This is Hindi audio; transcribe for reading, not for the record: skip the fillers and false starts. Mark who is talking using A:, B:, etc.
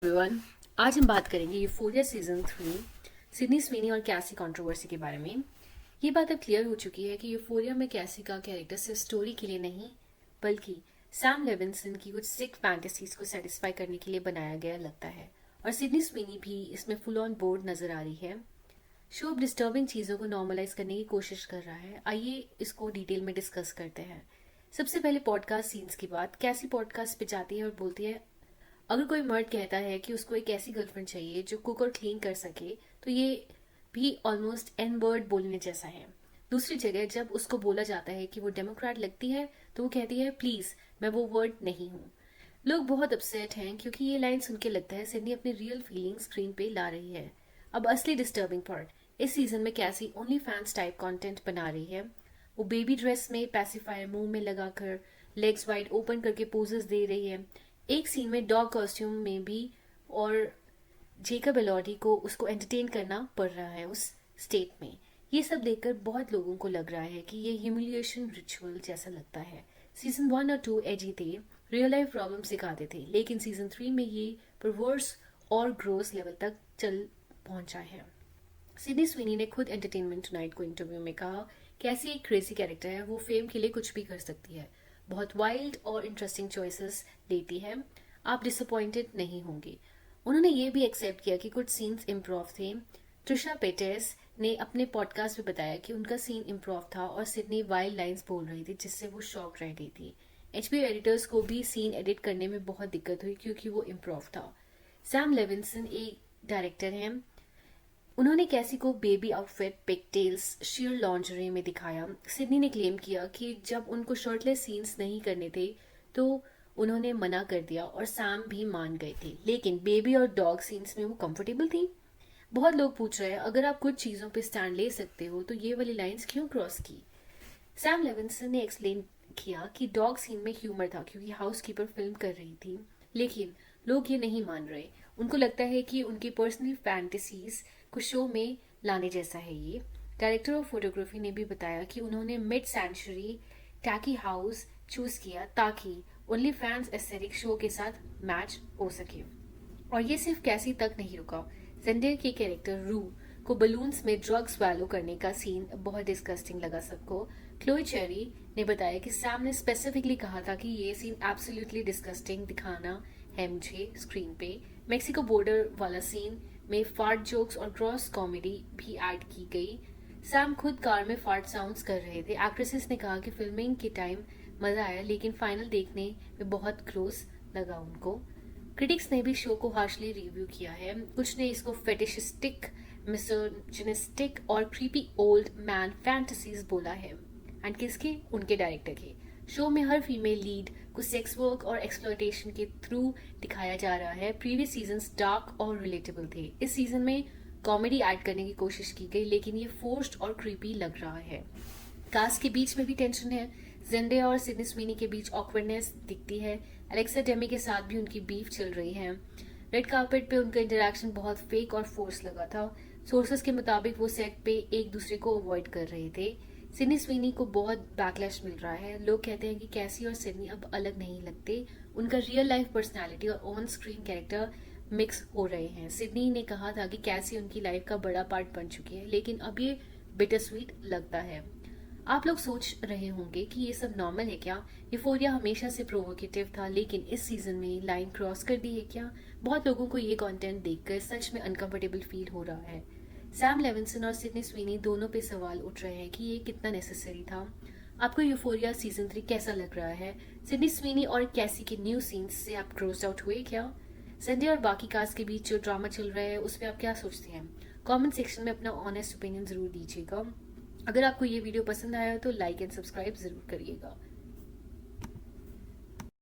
A: एवरीवन, आज हम बात करेंगे यूफोरिया सीजन 3 सिडनी स्वीनी और कैसी कंट्रोवर्सी के बारे में। ये बात अब क्लियर हो चुकी है कि यूफोरिया में कैसी का कैरेक्टर सिर्फ स्टोरी के लिए नहीं बल्कि सैम लेविंसन की कुछ सिक फैंटेसीज को सेटिस्फाई करने के लिए बनाया गया लगता है, और सिडनी स्वीनी भी इसमें फुल ऑन बोर्ड नजर आ रही है। शो अब डिस्टर्बिंग चीज़ों को नॉर्मलाइज करने की कोशिश कर रहा है। आइए इसको डिटेल में डिस्कस करते हैं। सबसे पहले पॉडकास्ट सीन्स की बात। कैसी पॉडकास्ट पे जाती है और बोलती है, अगर कोई मर्द कहता है कि उसको एक ऐसी गर्लफ्रेंड चाहिए जो कुक और क्लीन कर सके, तो ये भी ऑलमोस्ट एन वर्ड बोलने जैसा है। दूसरी जगह जब उसको बोला जाता है कि वो डेमोक्रेट लगती है, तो वो कहती है, प्लीज मैं वो वर्ड नहीं हूँ। लोग बहुत अपसेट हैं क्योंकि ये लाइन सुन के लगता है सिडनी अपनी रियल फीलिंग स्क्रीन पे ला रही है। अब असली डिस्टर्बिंग पार्ट, इस सीजन में कैसी ओनली फैंस टाइप कंटेंट बना रही है। वो बेबी ड्रेस में पैसिफायर मुंह में लगाकर लेग्स वाइड ओपन करके पोजेस दे रही है। एक सीन में डॉग कॉस्ट्यूम में भी, और जेकब एलॉडी को उसको एंटरटेन करना पड़ रहा है उस स्टेट में। ये सब देखकर बहुत लोगों को लग रहा है कि ये ह्यूमिलिएशन रिचुअल जैसा लगता है। सीजन 1 और 2 एजी थे, रियल लाइफ प्रॉब्लम्स दिखाते थे, लेकिन सीजन 3 में ये परवर्स और ग्रोस लेवल तक चल पहुंचा है। सिडनी स्वीनी ने खुद एंटरटेनमेंट टुनाइट को इंटरव्यू में कहा, कैसी एक क्रेजी कैरेक्टर है, वो फेम के लिए कुछ भी कर सकती है, बहुत वाइल्ड और इंटरेस्टिंग चॉइसेस लेती है, आप डिसअपॉइंटेड नहीं होंगे। उन्होंने ये भी एक्सेप्ट किया कि कुछ सीन्स इम्प्रोव थे। ट्रिशा पेटेस ने अपने पॉडकास्ट में बताया कि उनका सीन इम्प्रोव था और सिडनी वाइल्ड लाइंस बोल रही थी जिससे वो शॉक रह गई थी। एचबीओ एडिटर्स को भी सीन एडिट करने में बहुत दिक्कत हुई क्योंकि वो इम्प्रोव था। सैम लेविंसन एक डायरेक्टर हैं। उन्होंने कैसी को बेबी आउटफिट, पिकटेल्स, शेयर लॉन्जरी में दिखाया। सिडनी ने क्लेम किया कि जब उनको शर्टलेस सीन्स नहीं करने थे तो उन्होंने मना कर दिया और सैम भी मान गए थे, लेकिन बेबी और डॉग सीन्स में वो कंफर्टेबल थी। बहुत लोग पूछ रहे हैं, अगर आप कुछ चीज़ों पे स्टैंड ले सकते हो तो ये वाली लाइंस क्यों क्रॉस की। सैम लेविंसन ने एक्सप्लेन किया कि डॉग सीन में ह्यूमर था क्योंकि हाउसकीपर फिल्म कर रही थी, लेकिन लोग ये नहीं मान रहे। उनको लगता है कि उनकी पर्सनल फैंटेसीज को शो में लाने जैसा है ये। डायरेक्टर ऑफ फोटोग्राफी ने भी बताया कि उन्होंने mid century techy house choose किया ताकि ओनली फैंस एस्थेटिक शो के साथ मैच हो सके। और ये सिर्फ कैसी तक नहीं रुका। जेंडेर के कैरेक्टर रू को बलून्स में ड्रग्स स्वैलो करने का सीन बहुत डिस्गस्टिंग लगा सबको। क्लोई चेरी ने बताया कि सैम ने स्पेसिफिकली कहा था कि ये सीन एब्सोल्युटली डिस्गस्टिंग दिखाना है मुझे स्क्रीन पे। मेक्सिको बॉर्डर वाला सीन में फार्ट जोक्स और क्रॉस कॉमेडी भी ऐड की गई। सैम खुद कार में फार्ट साउंड्स कर रहे थे। एक्ट्रेसेस ने कहा कि फिल्मिंग के टाइम मजा आया, लेकिन फाइनल देखने में बहुत क्लोज लगा उनको। क्रिटिक्स ने भी शो को हार्शली रिव्यू किया है। कुछ ने इसको फेटिशिस्टिक, मिसोजिनिस्टिक और क्रीपी ओल्ड मैन फैंटेसीज बोला है। एंड किसके? उनके डायरेक्टर के। शो में हर फीमेल लीड को सेक्स वर्क और एक्सप्लॉयटेशन के थ्रू दिखाया जा रहा है। प्रीवियस सीजन्स डार्क और रिलेटेबल थे। इस सीजन में कॉमेडी ऐड करने की कोशिश की गई, लेकिन ये फोर्स्ड और क्रीपी लग रहा है। कास्ट के बीच में भी टेंशन है। जेंडे और सिडनी स्वीनी के बीच ऑकवर्डनेस दिखती है। एलेक्सा डेमी के साथ भी उनकी बीफ चल रही है। रेड कार्पेट पे उनका इंटरेक्शन बहुत फेक और फोर्स लगा था। सोर्सेस के मुताबिक वो सेट पे एक दूसरे को अवॉइड कर रहे थे। सिडनी स्वीनी को बहुत बैकलैश मिल रहा है। लोग कहते हैं कि कैसी और सिडनी अब अलग नहीं लगते, उनका रियल लाइफ पर्सनालिटी और ऑन स्क्रीन कैरेक्टर मिक्स हो रहे हैं। सिडनी ने कहा था कि कैसी उनकी लाइफ का बड़ा पार्ट बन चुकी है, लेकिन अब ये बिटर स्वीट लगता है। आप लोग सोच रहे होंगे कि ये सब नॉर्मल है क्या? यूफोरिया हमेशा से प्रोवोकेटिव था, लेकिन इस सीजन में लाइन क्रॉस कर दी है क्या? बहुत लोगों को ये कंटेंट देखकर सच में अनकंफर्टेबल फील हो रहा है। सैम लेविंसन और सिडनी स्वीनी दोनों पे सवाल उठ रहे हैं कि ये कितना नेसेसरी था। आपको यूफोरिया सीजन 3 कैसा लग रहा है? सिडनी स्वीनी और कैसी के न्यू सीन्स से आप ग्रोस्ड आउट हुए क्या? संडे और बाकी कास्ट के बीच जो ड्रामा चल रहा है उस पर आप क्या सोचते हैं? कमेंट सेक्शन में अपना ऑनेस्ट ओपिनियन जरूर दीजिएगा। अगर आपको ये वीडियो पसंद आया तो लाइक एंड सब्सक्राइब जरूर करिएगा।